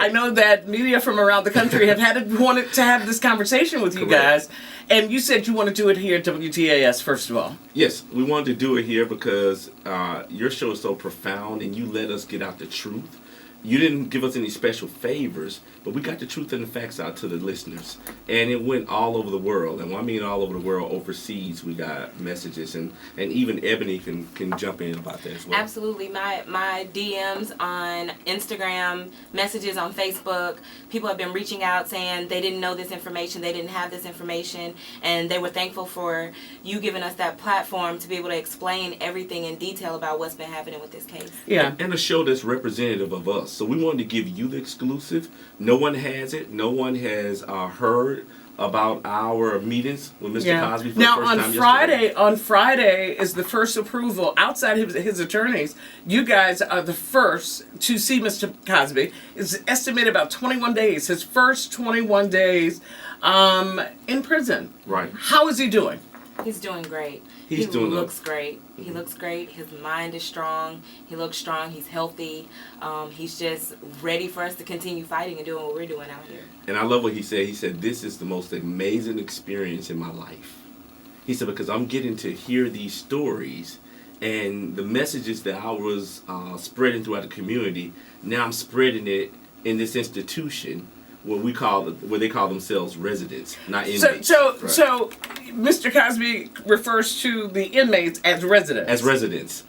I know that media from around the country have wanted to have this conversation with you guys. And you said you want to do it here at WTAS, first of all. Yes, we wanted to do it here because your show is so profound and you let us get out the truth. You didn't give us any special favors, but we got the truth and the facts out to the listeners. And it went all over the world. And when I mean all over the world, overseas, we got messages. And even Ebony can jump in about that as well. Absolutely. My DMs on Instagram, messages on Facebook, people have been reaching out saying they didn't know this information, they didn't have this information, and they were thankful for you giving us that platform to be able to explain everything in detail about what's been happening with this case. Yeah. And a show that's representative of us. So we wanted to give you the exclusive. No one has it. No one has heard about our meetings with Mr. Cosby for now, the first time yesterday. On Friday is the first approval outside his attorneys. You guys are the first to see Mr. Cosby. It's estimated about 21 days. His first 21 days in prison. Right. How is he doing? He's doing great. He looks great. He looks great. His mind is strong. He looks strong. He's healthy. He's just ready for us to continue fighting and doing what we're doing out here. And I love what he said. He said, this is the most amazing experience in my life. He said, because I'm getting to hear these stories and the messages that I was spreading throughout the community. Now I'm spreading it in this institution where they call themselves residents, not inmates. So Mr. Cosby refers to the inmates as residents. As residents.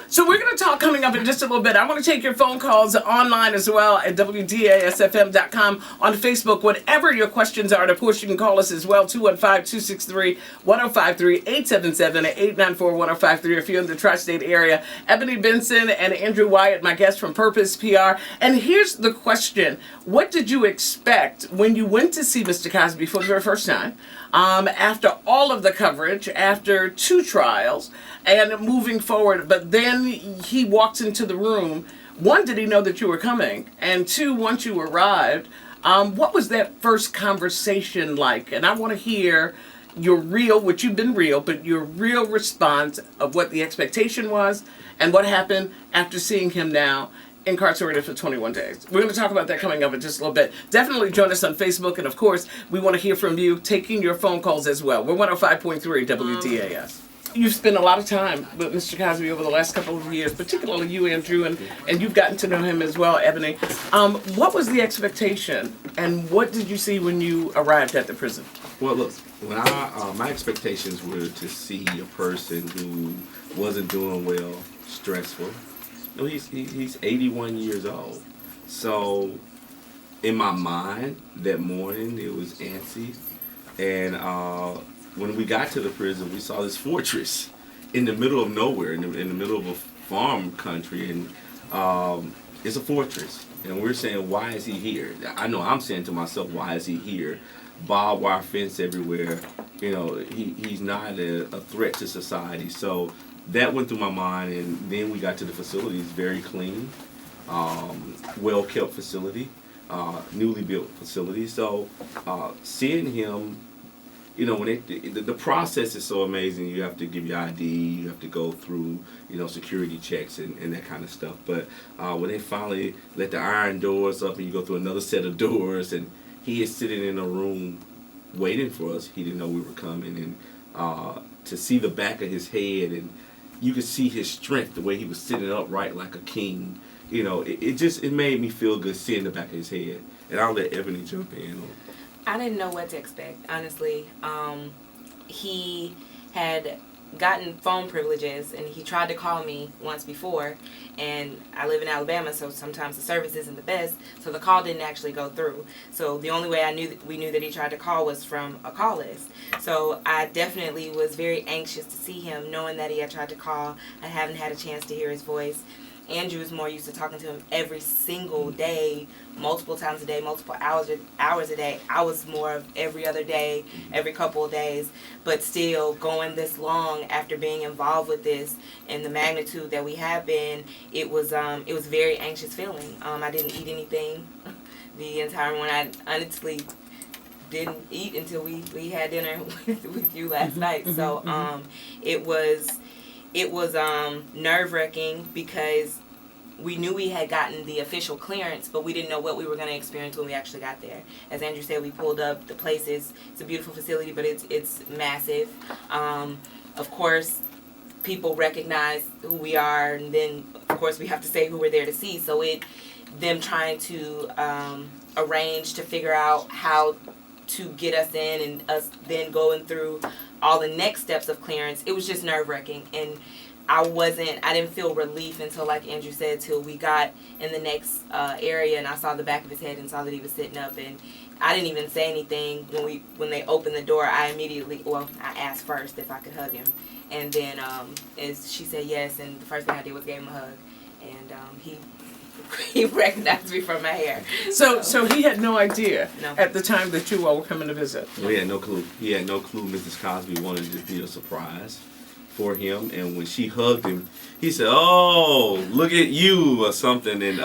So we're going to talk coming up in just a little bit. I want to take your phone calls online as well at WDASFM.com, on Facebook. Whatever your questions are, of course, you can call us as well, 215-263-1053, 877-894-1053 if you're in the tri-state area. Ebony Benson and Andrew Wyatt, my guests from Purpose PR. And here's the question. What did you expect when you went to see Mr. Cosby for the first time? After all of the coverage, after 2 trials, and moving forward, but then he walks into the room. 1, did he know that you were coming? And 2, once you arrived, what was that first conversation like? And I want to hear your real, which you've been real, but your real response of what the expectation was and what happened after seeing him now incarcerated for 21 days. We're going to talk about that coming up in just a little bit. Definitely join us on Facebook, and of course, we want to hear from you, taking your phone calls as well. We're 105.3 WTAS. You've spent a lot of time with Mr. Cosby over the last couple of years, particularly you, Andrew, and you've gotten to know him as well, Ebony. What was the expectation, and what did you see when you arrived at the prison? Well, look, when my expectations were to see a person who wasn't doing well, stressful. You know, he's 81 years old. So in my mind that morning, it was antsy. And when we got to the prison, we saw this fortress in the middle of nowhere, in the middle of a farm country. And it's a fortress. And we're saying, why is he here? I know I'm saying to myself, why is he here? Barbed wire fence everywhere. You know, he's not a threat to society. So that went through my mind, and then we got to the facility. It's very clean, well-kept facility, newly built facility. So seeing him, you know, when the process is so amazing. You have to give your ID, you have to go through, you know, security checks and that kind of stuff. But when they finally let the iron doors up and you go through another set of doors, and he is sitting in a room waiting for us. He didn't know we were coming, and to see the back of his head, and you could see his strength, the way he was sitting upright like a king. You know, it made me feel good seeing the back of his head. And I'll let Ebony jump in. I didn't know what to expect, honestly. He had gotten phone privileges, and he tried to call me once before, and I live in Alabama, so sometimes the service isn't the best, so the call didn't actually go through. So the only way we knew that he tried to call was from a call list. So I definitely was very anxious to see him, knowing that he had tried to call. I haven't had a chance to hear his voice. Andrew is more used to talking to him every single day, multiple times a day, multiple hours a day. I was more of every other day, every couple of days. But still, going this long after being involved with this and the magnitude that we have been, it was very anxious feeling. I didn't eat anything the entire one. I honestly didn't eat until we had dinner with you last night. So it was nerve-wracking because we knew we had gotten the official clearance, but we didn't know what we were going to experience when we actually got there. As Andrew said, we pulled up. The place it's a beautiful facility, but it's massive. Of course, people recognize who we are, and then of course we have to say who we're there to see. So them trying to arrange to figure out how to get us in, and us then going through all the next steps of clearance, it was just nerve-wracking. And I didn't feel relief until, like Andrew said, till we got in the next area and I saw the back of his head and saw that he was sitting up. And I didn't even say anything when they opened the door. I asked first if I could hug him, and then she said yes, and the first thing I did was gave him a hug, and he recognized me from my hair. So he had no idea No. at the time that you all were coming to visit. Well, he had no clue. He had no clue Mrs. Cosby wanted it to be a surprise for him. And when she hugged him, he said, "Oh, look at you," or something. And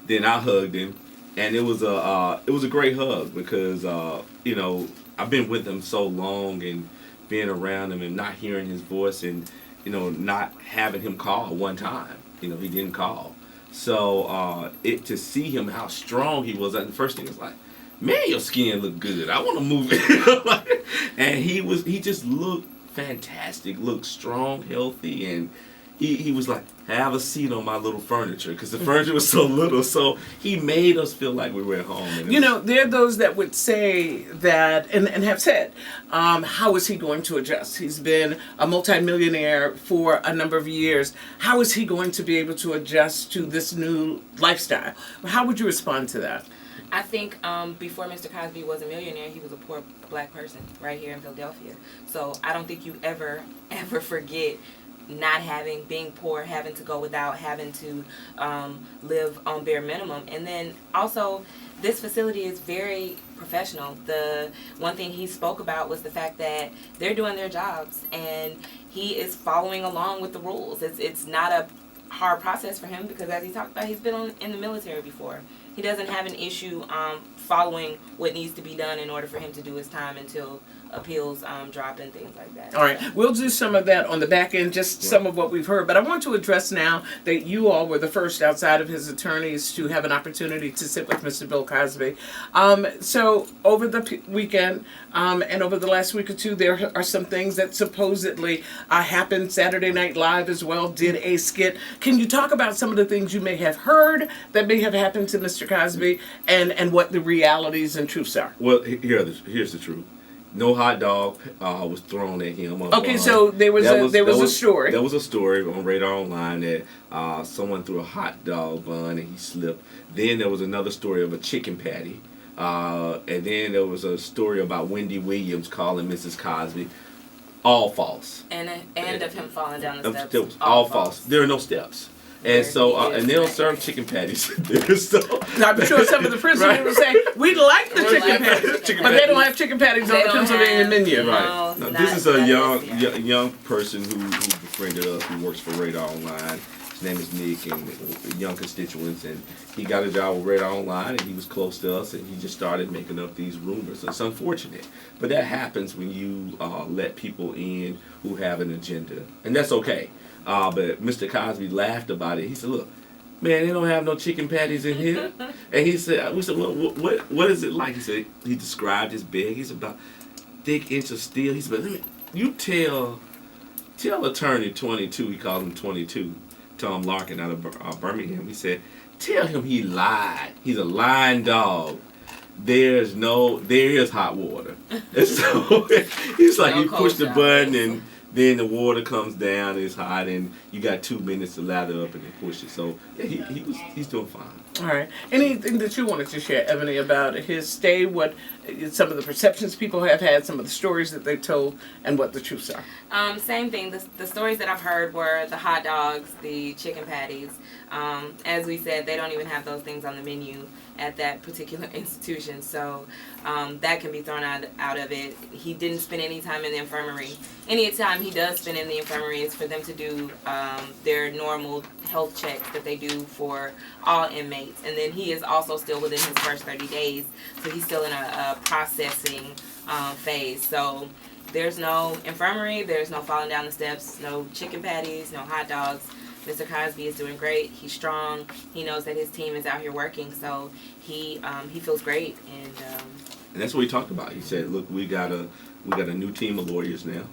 then I hugged him, and it was a great hug because I've been with him so long and being around him and not hearing his voice and not having him call one time. He didn't call. So to see him how strong he was, the first thing was like, man, your skin look good. I want to move it. And he just looked fantastic, looked strong, healthy, and he was like, have a seat on my little furniture, because the furniture was so little. So he made us feel like we were at home. And there are those that would say that, and have said, how is he going to adjust? He's been a multimillionaire for a number of years. How is he going to be able to adjust to this new lifestyle? How would you respond to that? I think before Mr. Cosby was a millionaire, he was a poor black person right here in Philadelphia. So I don't think you ever forget being poor, having to go without, having to live on bare minimum. And then also, this facility is very professional. The one thing he spoke about was the fact that they're doing their jobs and he is following along with the rules. It's not a hard process for him because, as he talked about, he's been in the military before. He doesn't have an issue following what needs to be done in order for him to do his time until appeals drop and things like that. All right, we'll do some of that on the back end, just some of what we've heard. But I want to address now that you all were the first outside of his attorneys to have an opportunity to sit with Mr. Bill Cosby. So over the weekend and over the last week or two, there are some things that supposedly happened. Saturday Night Live as well did a skit. Can you talk about some of the things you may have heard that may have happened to Mr. Cosby and what the realities and truths are? Well, here's the truth. No hot dog was thrown at him. Okay, so there was a story. There was a story on Radar Online that someone threw a hot dog bun and he slipped. Then there was another story of a chicken patty. And then there was a story about Wendy Williams calling Mrs. Cosby. All false. And of him falling down the steps. All false. There are no steps. And so, and they don't serve chicken patties there. So I'm sure some of the prisoners will say, we like the chicken patties, but they don't have chicken patties on the Pennsylvania menu. Right. Now, this is a young person who befriended us, who works for Radar Online. His name is Nick, and young constituents, and he got a job with Radar Online, and he was close to us, and he just started making up these rumors. It's unfortunate, but that happens when you let people in who have an agenda, and that's okay. But Mr. Cosby laughed about it. He said, "Look, man, they don't have no chicken patties in here." And he said, "We said, well, what is it like?" He said, he described his bag. He's about thick inch of steel. He said, "But you tell attorney 22." He called him 22. Tom Larkin out of Birmingham. He said, "Tell him he lied. He's a lying dog. There is hot water." And so he's like, you push the button and then the water comes down, it's hot, and you got 2 minutes to lather up and then push it. So yeah, he's doing fine. All right. Anything that you wanted to share, Ebony, about his stay? What some of the perceptions people have had, some of the stories that they've told, and what the truths are? Same thing. The stories that I've heard were the hot dogs, the chicken patties. As we said, they don't even have those things on the menu at that particular institution, so that can be thrown out of it. He didn't spend any time in the infirmary. Any time he does spend in the infirmary is for them to do their normal health checks that they do for all inmates, and then he is also still within his first 30 days, so he's still in a processing phase. So there's no infirmary, there's no falling down the steps, no chicken patties, no hot dogs. Mr. Cosby is doing great. He's strong. He knows that his team is out here working, so he feels great. And that's what he talked about. He said, "Look, we got a new team of lawyers now.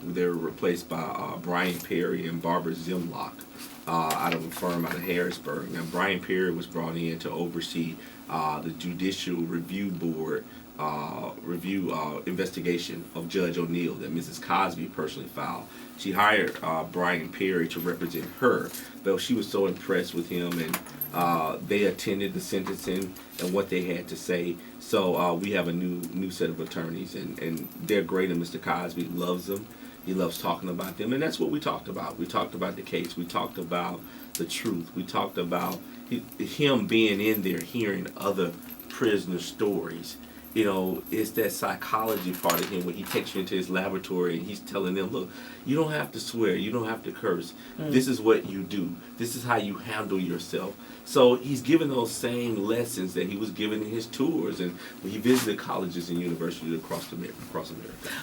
They're replaced by Brian Perry and Barbara Zimlock out of a firm out of Harrisburg. Now, Brian Perry was brought in to oversee the Judicial Review Board investigation of Judge O'Neill that Mrs. Cosby personally filed. She hired Brian Perry to represent her, though she was so impressed with him, and they attended the sentencing and what they had to say. So we have a new set of attorneys, and they're great, and Mr. Cosby loves them. He loves talking about them, and that's what we talked about. We talked about the case. We talked about the truth. We talked about him being in there, hearing other prisoner stories. You know, it's that psychology part of him where he takes you into his laboratory and he's telling them, look, you don't have to swear, you don't have to curse. This is what you do. This is how you handle yourself. So he's given those same lessons that he was given in his tours and when he visited colleges and universities across America.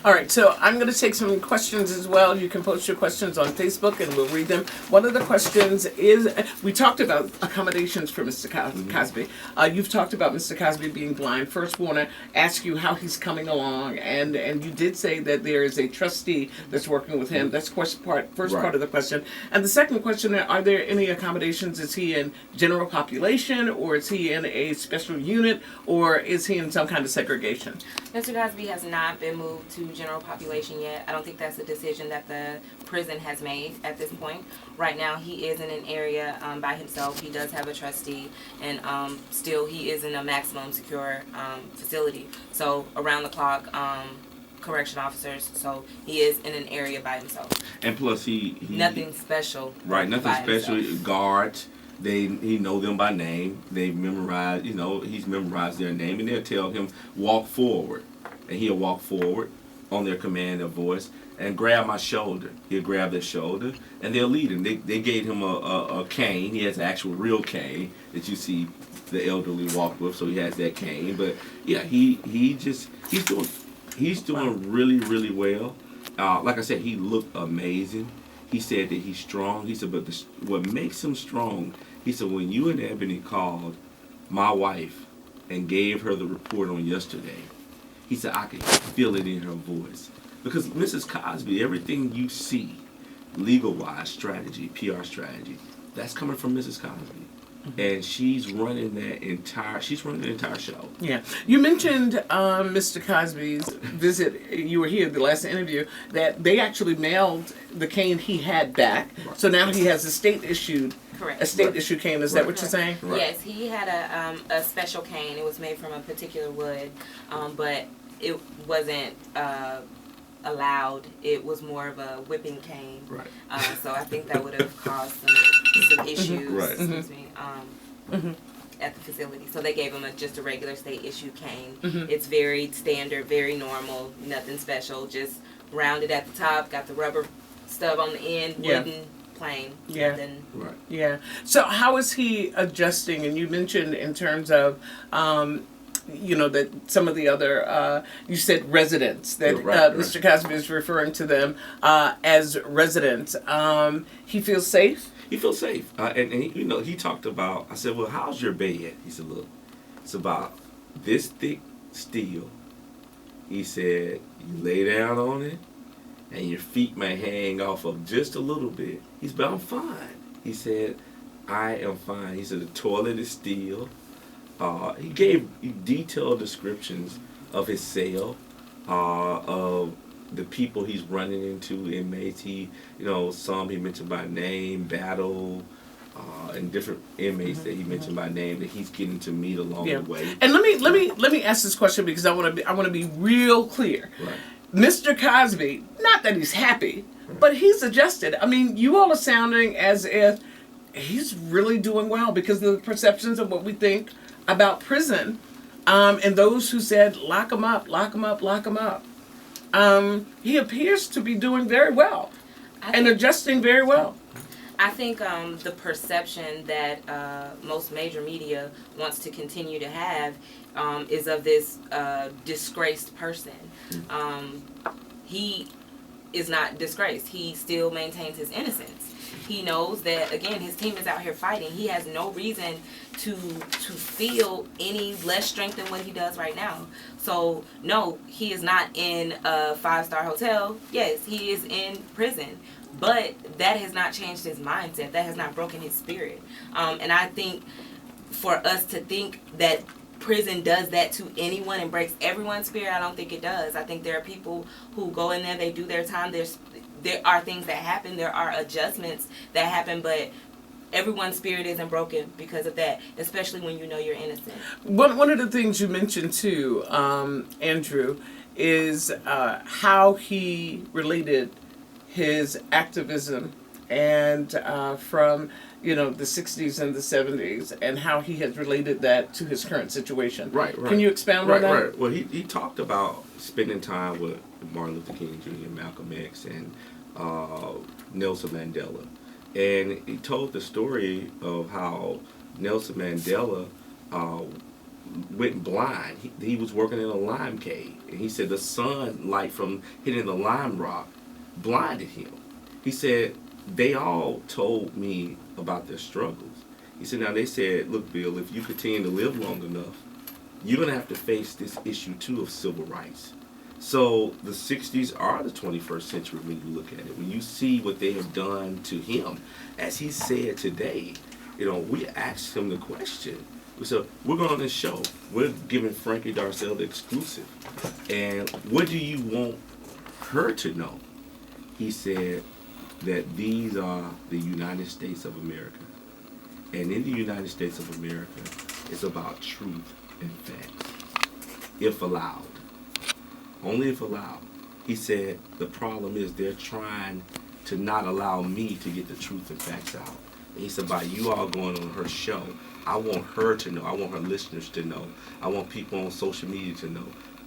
All right, so I'm going to take some questions as well. You can post your questions on Facebook and we'll read them. One of the questions is, we talked about accommodations for Mr. Cosby. You've talked about Mr. Cosby being blind. First, we want to ask you how he's coming along, and you did say that there is a trustee that's working with him. That's first part of the question. And the second question, are there any accommodations? Is he in general population, or is he in a special unit, or is he in some kind of segregation? Mr. Cosby has not been moved to general population yet. I don't think that's a decision that the prison has made at this point. Right now, he is in an area by himself. He does have a trustee, and still he is in a maximum secure facility. So around the clock, correction officers. So he is in an area by himself. And plus, he nothing special. Right, nothing special. Himself. Guards. He know them by name. They've memorized, he's memorized their name, and they'll tell him, walk forward. And he'll walk forward on their command of voice and grab my shoulder. He'll grab their shoulder, and they'll lead him. They gave him a cane. He has an actual real cane that you see the elderly walk with, so he has that cane. But yeah, he's doing really, really well. Like I said, he looked amazing. He said that he's strong. He said, but what makes him strong, he said, when you and Ebony called my wife and gave her the report on yesterday, he said, I could feel it in her voice. Because Mrs. Cosby, everything you see, legal-wise strategy, PR strategy, that's coming from Mrs. Cosby. And she's running the entire show. Yeah. You mentioned Mr. Cosby's visit. You were here at the last interview, that they actually mailed the cane he had back. Right. So now he has a state-issued cane. Is that what you're saying? Right. Yes, he had a special cane. It was made from a particular wood, but it wasn't allowed. It was more of a whipping cane. Right. So I think that would have caused some issues. Right. Excuse me. At the facility. So they gave him just a regular state issue cane. It's very standard, very normal, nothing special. Just rounded at the top, got the rubber stub on the end, wooden, plain. Yeah. Nothing. Right. Yeah. So how is he adjusting? And you mentioned in terms of that some of the other, you said residents, that Mr. Cosby is referring to them as residents. He feels safe? He feels safe. And he talked about, I said, well, how's your bed? He said, look, it's about this thick steel. He said, you lay down on it, and your feet may hang off of just a little bit. He said, but I'm fine. He said, I am fine. He said, the toilet is steel. He gave detailed descriptions of his cell, of the people he's running into, inmates. Some he mentioned by name, Battle, and different inmates that he mentioned by name that he's getting to meet along the way. And let me ask this question because I want to be real clear. Right. Mr. Cosby, not that he's happy, but he's adjusted. I mean, you all are sounding as if he's really doing well because of the perceptions of what we think about prison, and those who said lock him up, lock him up, lock him up. He appears to be doing very well and adjusting very well. I think the perception that most major media wants to continue to have is of this disgraced person. He is not disgraced. He still maintains his innocence. He knows that, again, his team is out here fighting. He has no reason to feel any less strength than what he does right now. So, no, he is not in a 5-star hotel. Yes, he is in prison. But that has not changed his mindset. That has not broken his spirit. And I think for us to think that prison does that to anyone and breaks everyone's spirit, I don't think it does. I think there are people who go in there, they do their time. There are things that happen. There are adjustments that happen, but everyone's spirit isn't broken because of that, especially when you know you're innocent. One of the things you mentioned too, Andrew, is how he related his activism and from the 60s and the 70s, and how he has related that to his current situation. Right. Can you expound on that? Right. Well, he talked about spending time with Martin Luther King Jr., Malcolm X, and Nelson Mandela. And he told the story of how Nelson Mandela went blind. He was working in a lime cave, and he said the sunlight from hitting the lime rock blinded him. He said, they all told me about their struggles. He said, now they said, look, Bill, if you continue to live long enough, you're going to have to face this issue too of civil rights. So the 60s are the 21st century when you look at it. When you see what they have done to him, as he said today, we asked him the question. We said, we're going on this show. We're giving Frankie Darcell the exclusive. And what do you want her to know? He said that these are the United States of America. And in the United States of America, it's about truth and facts, if allowed. Only if allowed. He said, the problem is they're trying to not allow me to get the truth and facts out. And he said, by you all going on her show, I want her to know. I want her listeners to know. I want people on social media to know.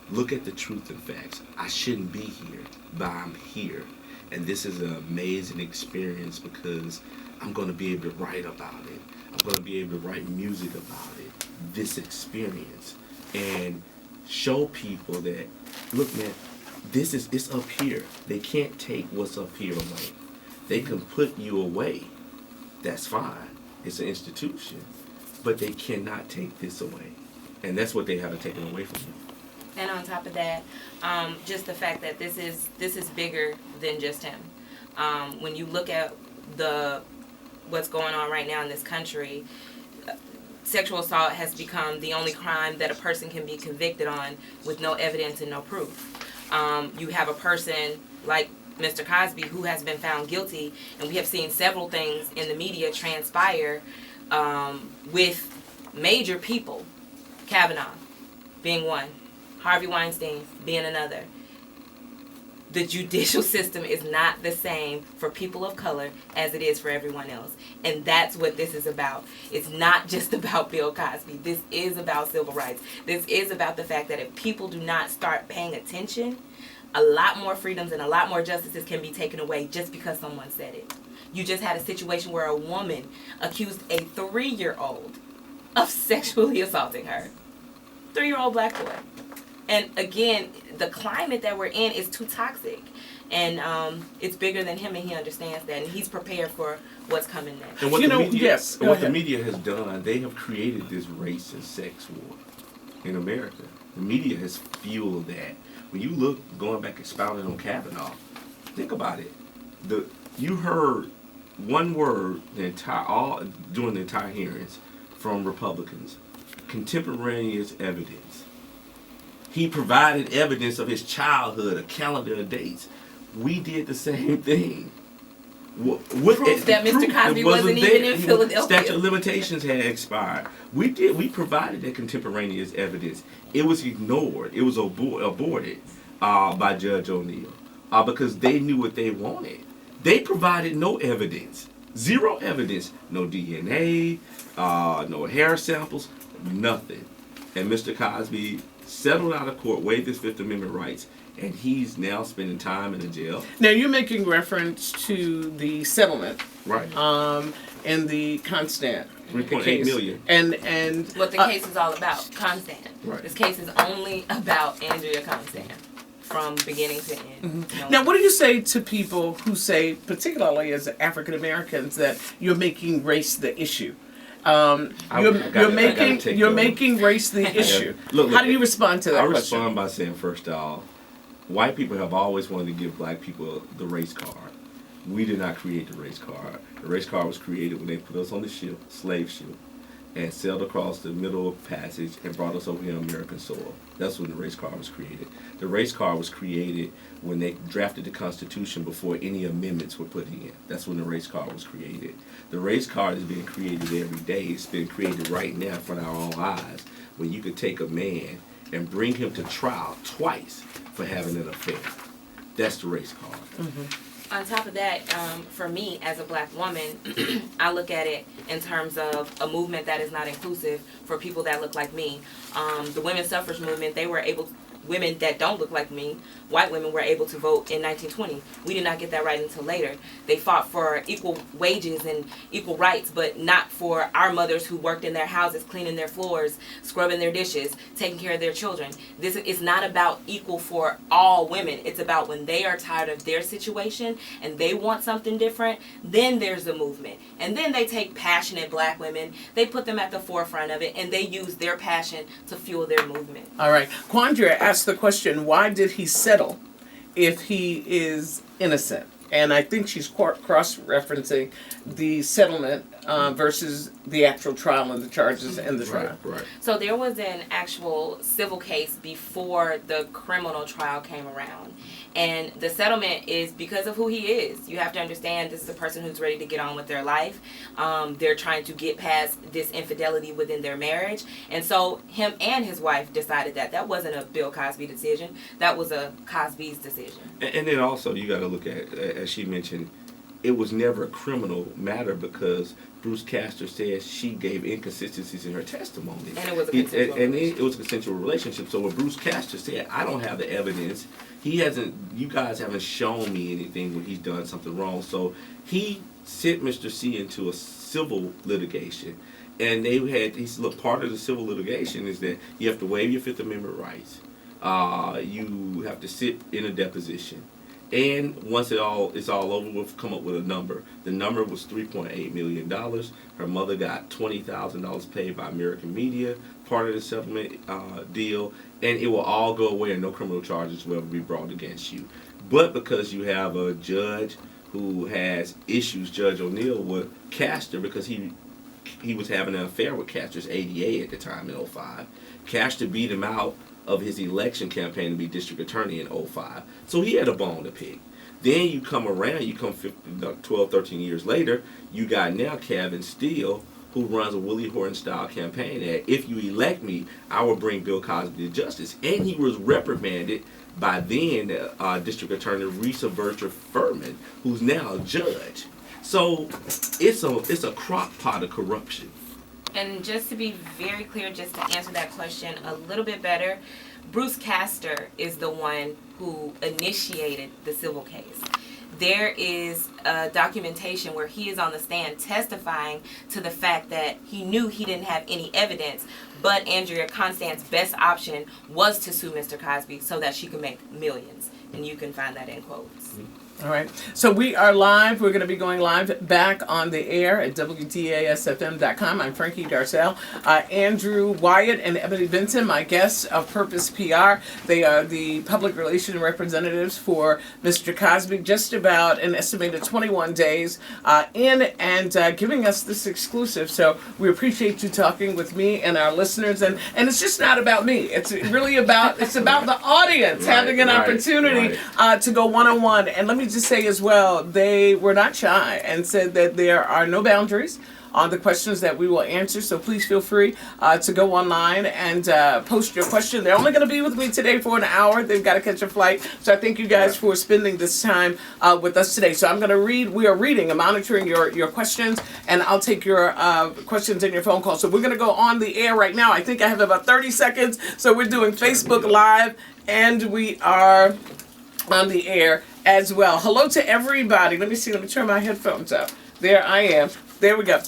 Look at the truth and facts. I shouldn't be here, but I'm here. And this is an amazing experience because I'm going to be able to write about it. I'm going to be able to write music about it. This experience. And show people that, look, man, it's up here. They can't take what's up here away. They can put you away. That's fine. It's an institution. But they cannot take this away. And that's what they have taken away from you. And on top of that, just the fact that this is bigger than just him. When you look at what's going on right now in this country, sexual assault has become the only crime that a person can be convicted on with no evidence and no proof. You have a person like Mr. Cosby who has been found guilty, and we have seen several things in the media transpire with major people. Kavanaugh being one. Harvey Weinstein being another. The judicial system is not the same for people of color as it is for everyone else. And that's what this is about. It's not just about Bill Cosby. This is about civil rights. This is about the fact that if people do not start paying attention, a lot more freedoms and a lot more justices can be taken away just because someone said it. You just had a situation where a woman accused a 3-year-old of sexually assaulting her. 3-year-old black boy. And again, the climate that we're in is too toxic. And it's bigger than him, and he understands that. And he's prepared for what's coming next. And what the media has done, they have created this race and sex war in America. The media has fueled that. When you look, going back expounding on Kavanaugh, think about it. You heard one word during the entire hearings from Republicans: contemporaneous evidence. He provided evidence of his childhood, a calendar of dates. We did the same thing. Proof that Mr. Cosby wasn't even in Philadelphia. Statute of limitations had expired. We provided that contemporaneous evidence. It was ignored. It was aborted by Judge O'Neill because they knew what they wanted. They provided no evidence. Zero evidence. No DNA, no hair samples, nothing. And Mr. Cosby settled out of court, waived his Fifth Amendment rights, and he's now spending time in a jail. Now you're making reference to the settlement, right? In the Constant 3.8 million, and what the case is all about, Constant. Right. This case is only about Andrea Constant. from beginning to end. Now, what do you say to people who say, particularly as African Americans, that you're making race the issue? You're making race the issue. Look, How do you respond to that I question? respond by saying, first off, white people have always wanted to give black people the race card. We did not create the race card. The race card was created when they put us on the ship, slave ship, and sailed across the middle passage and brought us over here on American soil. That's when the race card was created. The race card was created when they drafted the Constitution before any amendments were put in. That's when the race card was created. The race card is being created every day. It's been created right now in front of our own eyes, when you could take a man and bring him to trial twice for having an affair. That's the race card. On top of that, for me as a black woman, I look at it in terms of a movement that is not inclusive for people that look like me. The women's suffrage movement, women that don't look like me, white women, were able to vote in 1920. We did not get that right until later. They fought for equal wages and equal rights, but not for our mothers who worked in their houses, cleaning their floors, scrubbing their dishes, taking care of their children. This is not about equal for all women. It's about when they are tired of their situation and they want something different, then there's a movement. And then they take passionate black women, they put them at the forefront of it, and they use their passion to fuel their movement. All right. Quandria asked the question, why did he settle if he is innocent? And I think she's cross-referencing the settlement versus the actual trial and the charges and the trial. Right. So there was an actual civil case before the criminal trial came around. And the settlement is because of who he is. You have to understand this is a person who's ready to get on with their life. They're trying to get past this infidelity within their marriage. And so him and his wife decided that wasn't a Bill Cosby decision. That was a Cosby's decision. And then also you got to look at, as she mentioned, it was never a criminal matter because Bruce Castor says she gave inconsistencies in her testimony. And it was a consensual relationship. It was a consensual relationship. So when Bruce Castor said, I don't have the evidence, you guys haven't shown me anything when he's done something wrong. So he sent Mr. C into a civil litigation. And he said, look, part of the civil litigation is that you have to waive your Fifth Amendment rights. You have to sit in a deposition. And once it's all over, we'll come up with a number. The number was $3.8 million. Her mother got $20,000 paid by American media, part of the settlement deal, and it will all go away and no criminal charges will ever be brought against you. But because you have a judge who has issues, Judge O'Neill, with Castor, because he was having an affair with Castor's ADA at the time in 2005. Castor beat him out of his election campaign to be district attorney in 2005. So he had a bone to pick. Then you come 12, 13 years later, you got now Kevin Steele, who runs a Willie Horton style campaign that if you elect me, I will bring Bill Cosby to justice. And he was reprimanded by then district attorney Risa Bertra Furman, who's now a judge. So it's a crock pot of corruption. And just to be very clear, just to answer that question a little bit better, Bruce Castor is the one who initiated the civil case. There is a documentation where he is on the stand testifying to the fact that he knew he didn't have any evidence, but Andrea Constand's best option was to sue Mr. Cosby so that she could make millions. And you can find that in quotes. Mm-hmm. All right. So we are live. We're going to be going live back on the air at WTASFM.com. I'm Frankie Darcell. Andrew Wyatt and Ebony Benson, my guests of Purpose PR. They are the public relation representatives for Mr. Cosby, just about an estimated 21 days in and giving us this exclusive. So we appreciate you talking with me and our listeners. And it's just not about me. It's really about the audience having an opportunity to go one-on-one. And let me just say as well, they were not shy and said that there are no boundaries on the questions that we will answer. So please feel free to go online and post your question. They're only going to be with me today for an hour. They've got to catch a flight. So I thank you guys for spending this time with us today. So I'm going to read. We are reading and monitoring your questions, and I'll take your questions and your phone calls. So we're going to go on the air right now. I think I have about 30 seconds. So we're doing Facebook Live, and we are on the air as well. Hello to everybody. Let me turn my headphones up. There I am. There we go.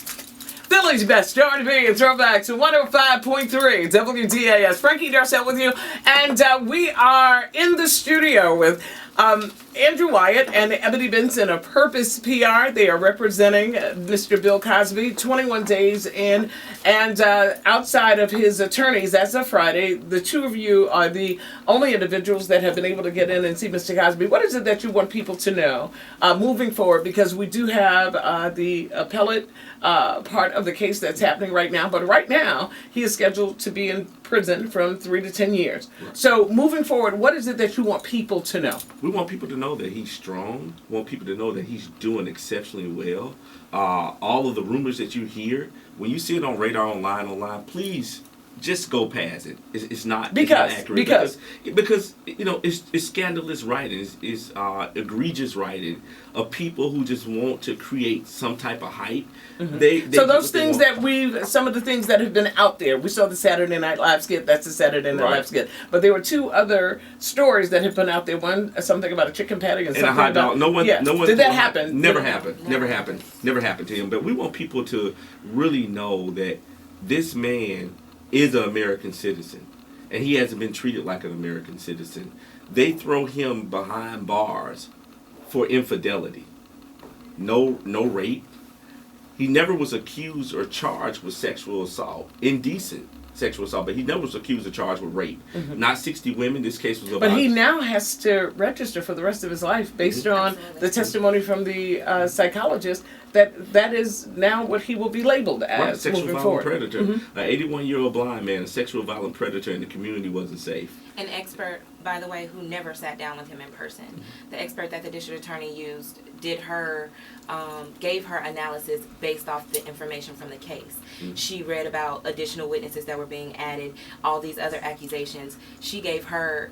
Philly's best R&B and throwbacks to 105.3 WDAS. Frankie Darcell with you, and we are in the studio with Andrew Wyatt and Ebony Benson of Purpose PR. They are representing Mr. Bill Cosby 21 days in, and outside of his attorneys as of Friday, the two of you are the only individuals that have been able to get in and see Mr. Cosby. What is it that you want people to know moving forward? Because we do have the appellate part of the case that's happening right now, but right now he is scheduled to be in prison from 3 to 10 years. Right. So moving forward, what is it that you want people to know? We want people to know that he's strong. We want people to know that he's doing exceptionally well. All of the rumors that you hear, when you see it on Radar online, please just go past it. It's not accurate because you know it's scandalous writing, it's egregious writing of people who just want to create some type of hype. Mm-hmm. So those things that some of the things that have been out there, we saw the Saturday Night Live skit. That's the Saturday Night Live skit. But there were two other stories that have been out there. One something about a chicken patty and something a hot dog. No one. Did that happen? Never happened. Never happened to him. But we want people to really know that this man is an American citizen, and he hasn't been treated like an American citizen. They throw him behind bars for infidelity. No rape. He never was accused or charged with sexual assault, indecent sexual assault, but he never was accused or charged with rape. Mm-hmm. Not 60 women. This case was about. But he now has to register for the rest of his life based on the testimony from the psychologist that is now what he will be labeled as sexual moving violent forward. Predator. Mm-hmm. An 81-year-old blind man, a sexual violent predator in the community wasn't safe. An expert, by the way, who never sat down with him in person. Mm-hmm. The expert that the district attorney used gave her analysis based off the information from the case. Mm-hmm. She read about additional witnesses that were being added, all these other accusations. She gave her,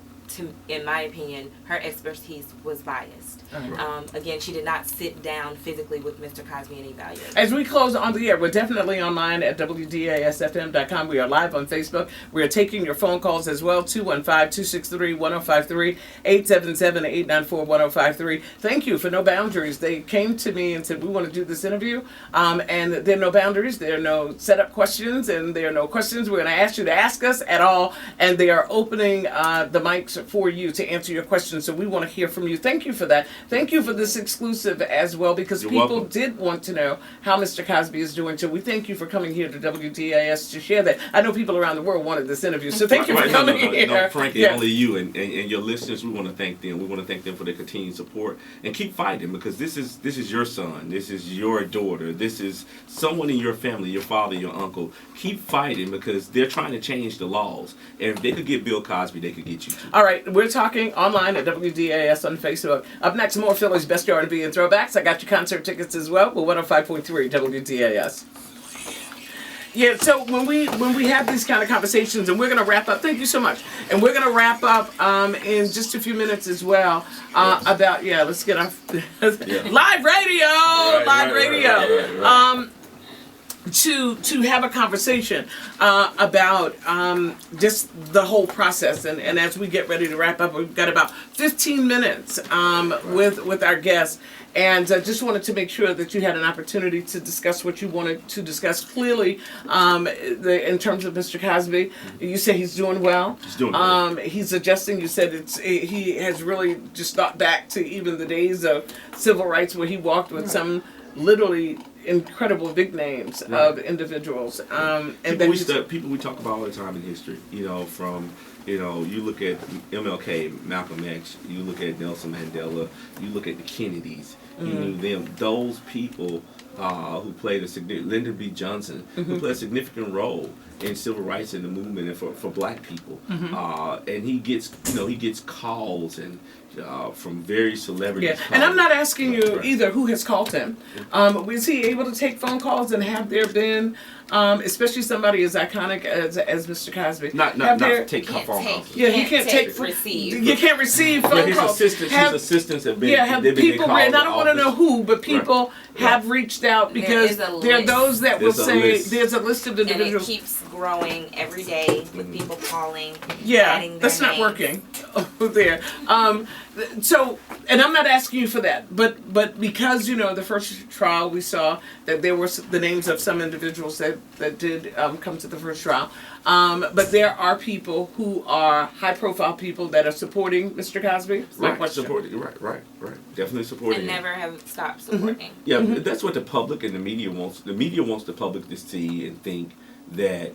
in my opinion, her expertise was biased. Right. Again, she did not sit down physically with Mr. Cosby and evaluate. As we close on the air, we're definitely online at WDASFM.com. We are live on Facebook. We are taking your phone calls as well, 215-263-1053, 877-894-1053. Thank you for No Boundaries. They came to me and said, we want to do this interview, and there are no boundaries. There are no set-up questions, and there are no questions we're going to ask you to ask us at all, and they are opening the mics for you to answer your questions, so we want to hear from you. Thank you for that. Thank you for this exclusive as well, because people did want to know how Mr. Cosby is doing. So we thank you for coming here to WDAS to share that. I know people around the world wanted this interview, so thank you for coming here. No, Frankie, only you and your listeners, we want to thank them. We want to thank them for their continued support, and keep fighting, because this is your son, this is your daughter, this is someone in your family, your father, your uncle. Keep fighting, because they're trying to change the laws, and if they could get Bill Cosby, they could get you too. All right, we're talking online at WDAS on Facebook. Up next, more Philly's best R&B and throwbacks. I got your concert tickets as well with 105.3 WDAS. Yeah, so when we have these kind of conversations, and we're going to wrap up, thank you so much, and we're going to wrap up in just a few minutes as well about, let's get our live radio, right. To have a conversation about just the whole process, and as we get ready to wrap up, we've got about 15 minutes with our guests, and just wanted to make sure that you had an opportunity to discuss what you wanted to discuss. Clearly, in terms of Mr. Cosby, you say he's doing well. He's doing well. He's adjusting. You said he has really just thought back to even the days of civil rights where he walked with some literally incredible big names of individuals. And people we talk about all the time in history, from you look at MLK, Malcolm X, you look at Nelson Mandela, you look at the Kennedys, you knew them. Those people who played Lyndon B. Johnson, who played a significant role in civil rights in the movement and for black people. And he gets calls and from various celebrities. Yeah, and I'm not asking you either who has called him. Was he able to take phone calls, and have there been, especially somebody as iconic as Mr. Cosby? Not take phone calls. Yeah, he can't receive. You can't receive phone calls. His assistants have been. Yeah, have people. And I don't want to know who, but people have reached out, because there are those that will say there's a list of individuals. And it keeps growing every day with people calling. Yeah, that's not working. over there. So, and I'm not asking you for that, but because the first trial we saw that there were the names of some individuals that did come to the first trial, but there are people who are high profile people that are supporting Mr. Cosby. Right, supporting, right. Definitely supporting. And never have stopped supporting. Mm-hmm. Yeah, that's what the public and the media wants. The media wants the public to see and think that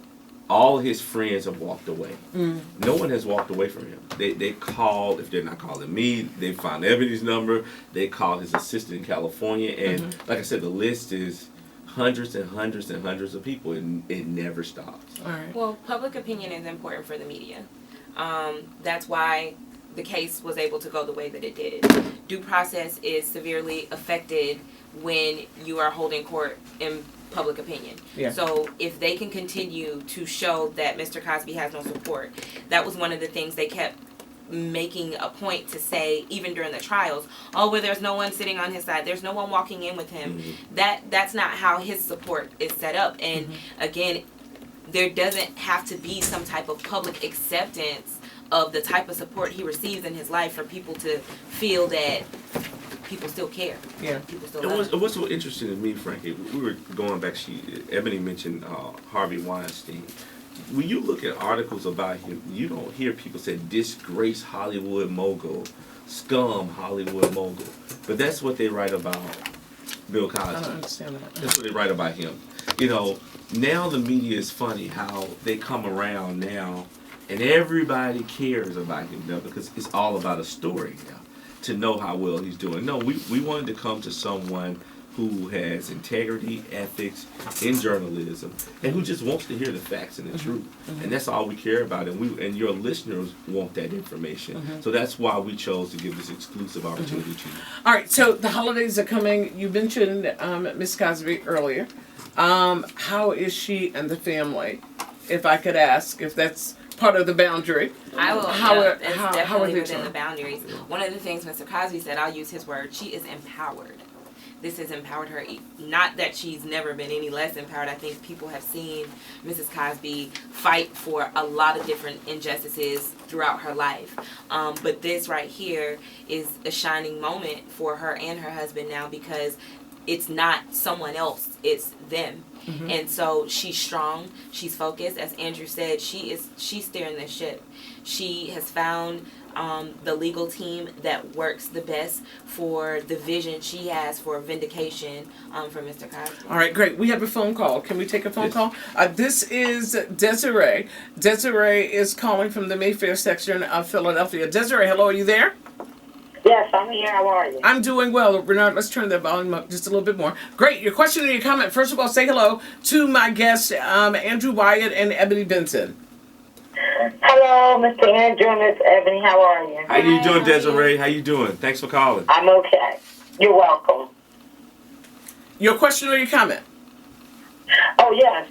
all his friends have walked away. No one has walked away from him. They called, if they're not calling me, they found Ebony's number. They called his assistant in California. And like I said, the list is hundreds and hundreds and hundreds of people, and it never stops. All right. Well, public opinion is important for the media. That's why the case was able to go the way that it did. Due process is severely affected when you are holding court in public opinion. Yeah. So if they can continue to show that Mr. Cosby has no support, that was one of the things they kept making a point to say even during the trials. Oh, well, there's no one sitting on his side. There's no one walking in with him. That's not how his support is set up. And again, there doesn't have to be some type of public acceptance of the type of support he receives in his life for people to feel that people still care. Yeah. People still love him. What's so interesting to me, Frankie, we were going back, Ebony mentioned Harvey Weinstein. When you look at articles about him, you don't hear people say disgraced Hollywood mogul, scum Hollywood mogul. But that's what they write about Bill Cosby. I don't understand that. That's what they write about him. Now the media is funny how they come around now and everybody cares about him now because it's all about a story now to know how well he's doing. No, we wanted to come to someone who has integrity, ethics in journalism, and who just wants to hear the facts and the truth. And that's all we care about. And your listeners want that information. So that's why we chose to give this exclusive opportunity to you. All right, so the holidays are coming. You mentioned Miss Cosby earlier. How is she and the family? If I could ask, if that's part of the boundary. I will. It's how are definitely they within doing? the boundaries. One of the things Mr. Cosby said, I'll use his word, she is empowered. This has empowered her. Not that she's never been any less empowered. I think people have seen Mrs. Cosby fight for a lot of different injustices throughout her life. But this right here is a shining moment for her and her husband now because it's not someone else, it's them. And so she's strong, she's focused. As Andrew said, she's steering the ship. She has found the legal team that works the best for the vision she has for vindication for Mr. Cosby. All right, great. We have a phone call. Can we take a phone call? This is Desiree. Desiree is calling from the Mayfair section of Philadelphia. Desiree, hello, are you there? Yes, I'm here. How are you? I'm doing well. Bernard, let's turn the volume up just a little bit more. Great. Your question or your comment. First of all, say hello to my guests, Andrew Wyatt and Ebony Benson. Hello, Mr. Andrew and Miss Ebony. How are you? How you doing, Desiree? How you doing? Thanks for calling. I'm okay. You're welcome. Your question or your comment? Oh, yes.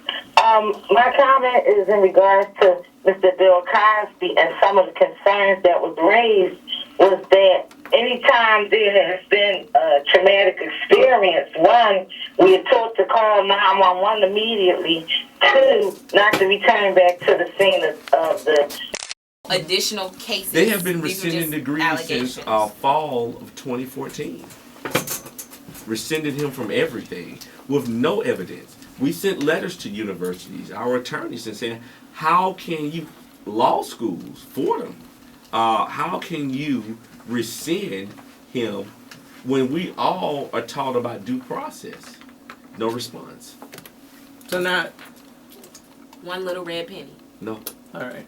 My comment is in regards to Mr. Bill Cosby and some of the concerns that was raised was that anytime there has been a traumatic experience, one, we are taught to call 911 immediately. Two, not to return back to the scene of the Additional cases. They have been These are rescinding just degrees allegations. since fall of 2014. Rescinded him from everything with no evidence. We sent letters to universities, our attorneys, and saying, how can you, law schools, Fordham, how can you rescind him when we all are taught about due process? No response. So not. One little red penny. No. All right.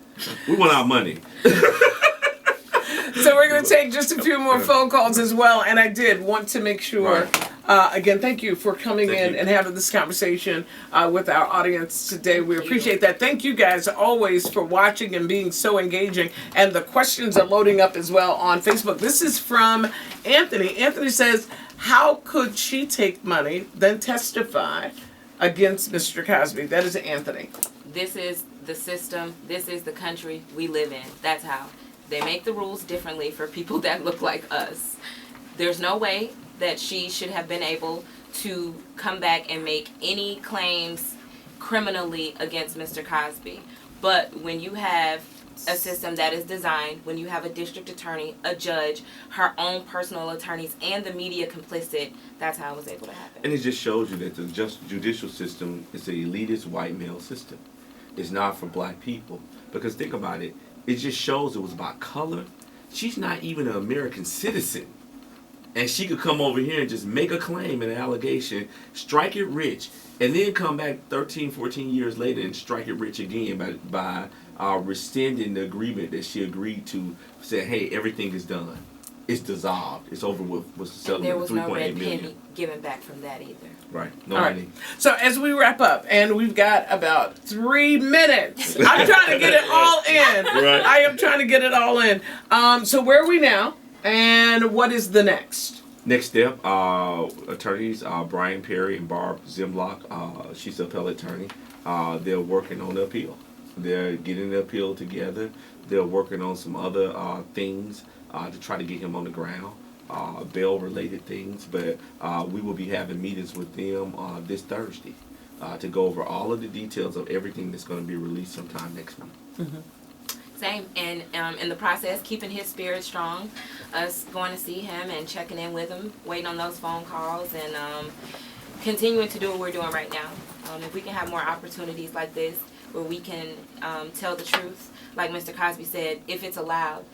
We want our money. So we're going to take just a few more phone calls as well. And I did want to make sure, again, thank you for coming in and having this conversation with our audience today. We appreciate that. Thank you guys always for watching and being so engaging. And the questions are loading up as well on Facebook. This is from Anthony. Anthony says, how could she take money, then testify against Mr. Cosby? That is Anthony. This is the system. This is the country we live in. That's how. They make the rules differently for people that look like us. There's no way that she should have been able to come back and make any claims criminally against Mr. Cosby. But when you have a system that is designed when you have a district attorney, a judge, her own personal attorneys, and the media complicit. That's how it was able to happen. And it just shows you that the judicial system is an elitist white male system. It's not for black people. Because think about it, it just shows it was about color. She's not even an American citizen. And she could come over here and just make a claim and an allegation, strike it rich, and then come back 13, 14 years later and strike it rich again by rescinding the agreement that she agreed to, saying, hey, everything is done. It's dissolved. It's over with. What's the settlement? There was no red 3.8 million. penny given back from that either. Right. No All right. money. So as we wrap up, and we've got about 3 minutes. I'm trying to get it all in. Right. I am trying to get it all in. So where are we now? And what is the next? Next step, attorneys Brian Perry and Barb Zimlock, she's the appellate attorney, they're working on the appeal. They're getting the appeal together. They're working on some other things to try to get him on the ground, bail-related things. But we will be having meetings with them this Thursday to go over all of the details of everything that's going to be released sometime next week. Mm-hmm. Same, and in the process, keeping his spirit strong, us going to see him and checking in with him, waiting on those phone calls, and continuing to do what we're doing right now. If we can have more opportunities like this, where we can tell the truth, like Mr. Cosby said, if it's allowed,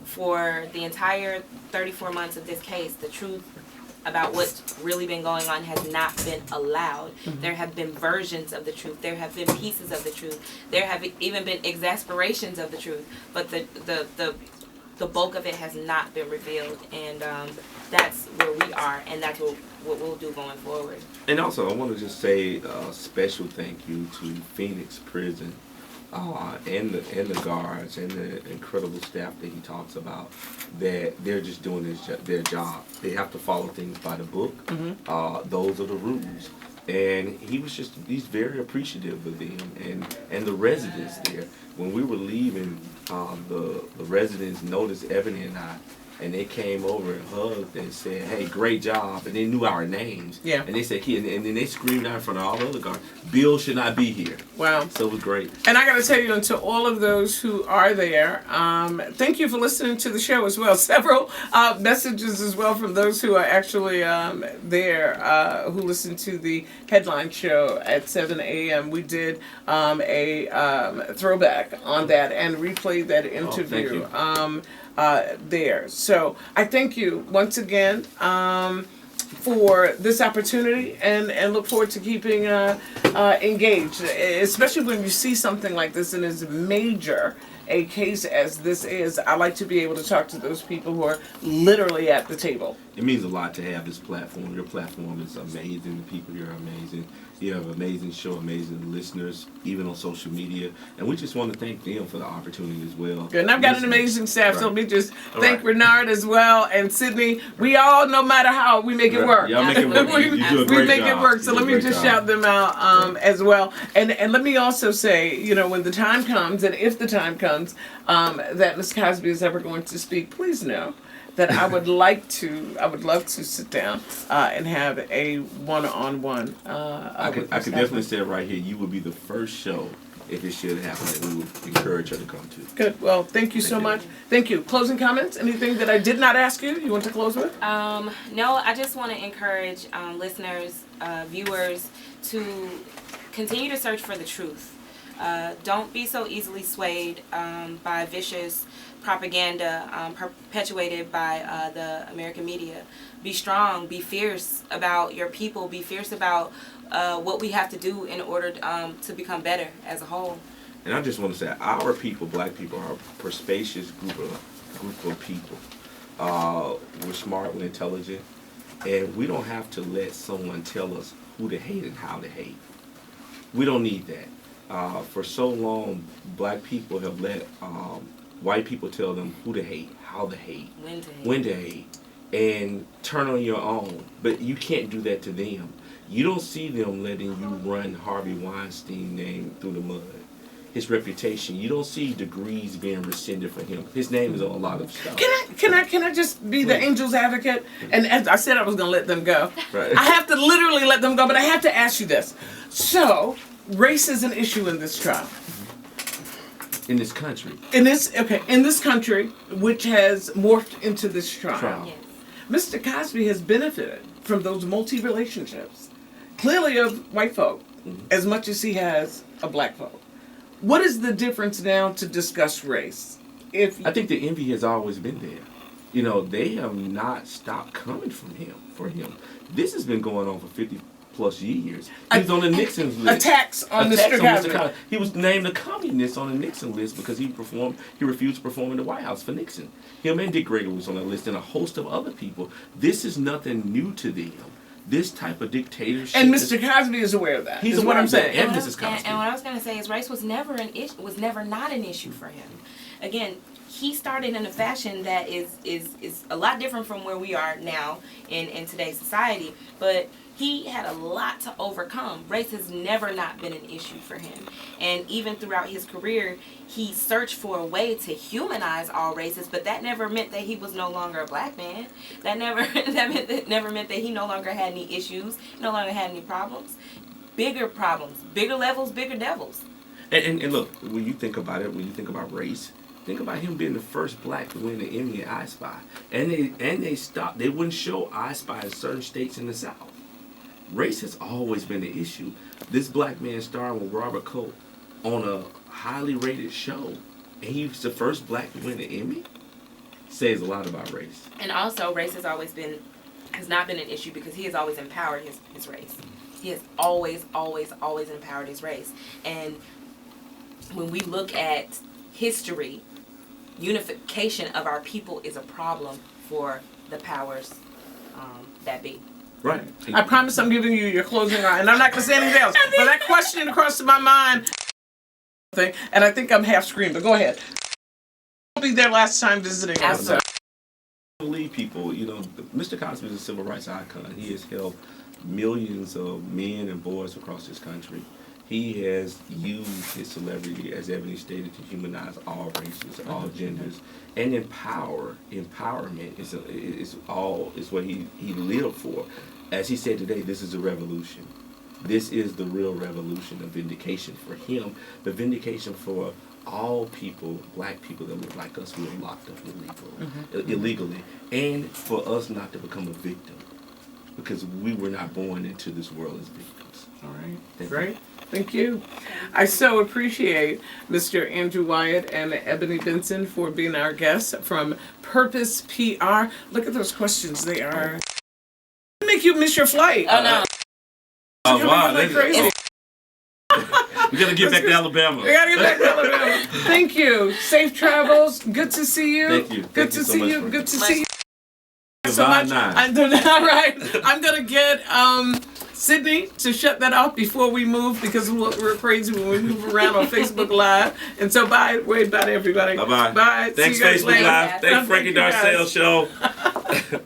for the entire 34 months of this case, the truth about what's really been going on has not been allowed. Mm-hmm. There have been versions of the truth. There have been pieces of the truth. There have even been exasperations of the truth. But the bulk of it has not been revealed. And that's where we are, and that's what we'll do going forward. And also, I want to just say a special thank you to Phoenix Prison and the guards and the incredible staff that he talks about, that they're just doing their job. They have to follow things by the book. Mm-hmm. Those are the rules. And he's very appreciative of them and the residents there. When we were leaving, the residents noticed Ebony and I, and they came over and hugged and said, hey, great job. And they knew our names. Yeah. And they said, and then they screamed out in front of all the other guards, Bill should not be here. Wow. So it was great. And I got to tell you, and to all of those who are there, thank you for listening to the show as well. Several messages as well from those who are actually there, who listened to the headline show at 7 a.m. We did a throwback on that and replayed that interview. There. So I thank you once again for this opportunity and look forward to keeping engaged, especially when you see something like this and as major a case as this is. I like to be able to talk to those people who are literally at the table. It means a lot to have this platform. Your platform is amazing. The people here are amazing. You have an amazing show, amazing listeners, even on social media. And we just want to thank them for the opportunity as well. Good. And I've got an amazing staff, so let me just thank Renard as well and Sydney. We all, no matter how, we make it work. Y'all make it work. You do a great we make job. it work. So let me just shout them out as well. And let me also say, when the time comes, and if the time comes, that Ms. Cosby is ever going to speak, please know that I would love to sit down and have a one-on-one. I could definitely say it right here. You would be the first show, if it should happen, that we would encourage her to come to. Good. Well, thank you so much. Thank you. Closing comments? Anything that I did not ask you? You want to close with? No, I just want to encourage listeners, viewers, to continue to search for the truth. Don't be so easily swayed by vicious propaganda perpetuated by the American media. Be strong, be fierce about your people, be fierce about what we have to do in order to become better as a whole. And I just want to say, our people, black people, are a perspicacious group of people. We're smart, we're intelligent, and we don't have to let someone tell us who to hate and how to hate. We don't need that. For so long, black people have let white people tell them who to hate, how to hate, when to hate, and turn on your own. But you can't do that to them. You don't see them letting you run Harvey Weinstein's name through the mud. His reputation. You don't see degrees being rescinded for him. His name is on a lot of stuff. Can I just be the angel's advocate? And as I said, I was going to let them go. Right. I have to literally let them go, but I have to ask you this. So, race is an issue in this trial. in this country. In this country, which has morphed into this trial. Yes. Mr. Cosby has benefited from those multi-relationships, clearly of white folk, as much as he has of black folk. What is the difference now to discuss race? I think the envy has always been there. You know, they have not stopped coming for him. This has been going on for 50 plus years. He was on the Nixon's list. Attacks on Mr. Cosby. He was named a communist on the Nixon list because he refused to perform in the White House for Nixon. Him and Dick Gregory was on that list and a host of other people. This is nothing new to them. This type of dictatorship. And Mr. Cosby is aware of that. He's is what I'm saying. And Mrs. Cosby. And what I was going to say is race was never not an issue for him. Again, he started in a fashion that is a lot different from where we are now in today's society. But he had a lot to overcome. Race has never not been an issue for him. And even throughout his career, he searched for a way to humanize all races, but that never meant that he was no longer a black man. That never meant that he no longer had any issues, no longer had any problems. Bigger problems, bigger levels, bigger devils. And look, when you think about it, when you think about race, think about him being the first black to win the Emmy at I Spy. And they wouldn't show I Spy in certain states in the South. Race has always been an issue. This black man starring with Robert Koch on a highly rated show, and he's the first black to win an Emmy, says a lot about race. And also, race has not been an issue because he has always empowered his race. He has always empowered his race. And when we look at history, unification of our people is a problem for the powers that be. Right. I promise I'm giving you your closing line, and I'm not going to say anything else. But that question crossed my mind, and I think I'm half screamed, but go ahead. I'll be there last time visiting us. So. I believe people, you know, Mr. Cosby is a civil rights icon. He has helped millions of men and boys across this country. He has used his celebrity, as Ebony stated, to humanize all races, all genders, and empowerment is what he lived for. As he said today, this is a revolution. This is the real revolution of vindication for him, but vindication for all people, black people that look like us who are locked up illegally, and for us not to become a victim, because we were not born into this world as victims. All right. Great. Thank you. I so appreciate Mr. Andrew Wyatt and Ebony Benson for being our guests from Purpose PR. Look at those questions. They are make you miss your flight. Oh no. Oh wow. Like crazy. We gotta get back to Alabama. We gotta get back to Alabama. Thank you. Safe travels. Good to see you. Thank you. Good to see you. Good to see you. So Goodbye, much. All right. I'm gonna get Sydney to shut that off before we move, because we're crazy when we move around on Facebook Live. And so bye to everybody. Bye. Bye. Thanks, See you guys Facebook later. Live. Thanks, Frankie Thank you guys. Darcell Show.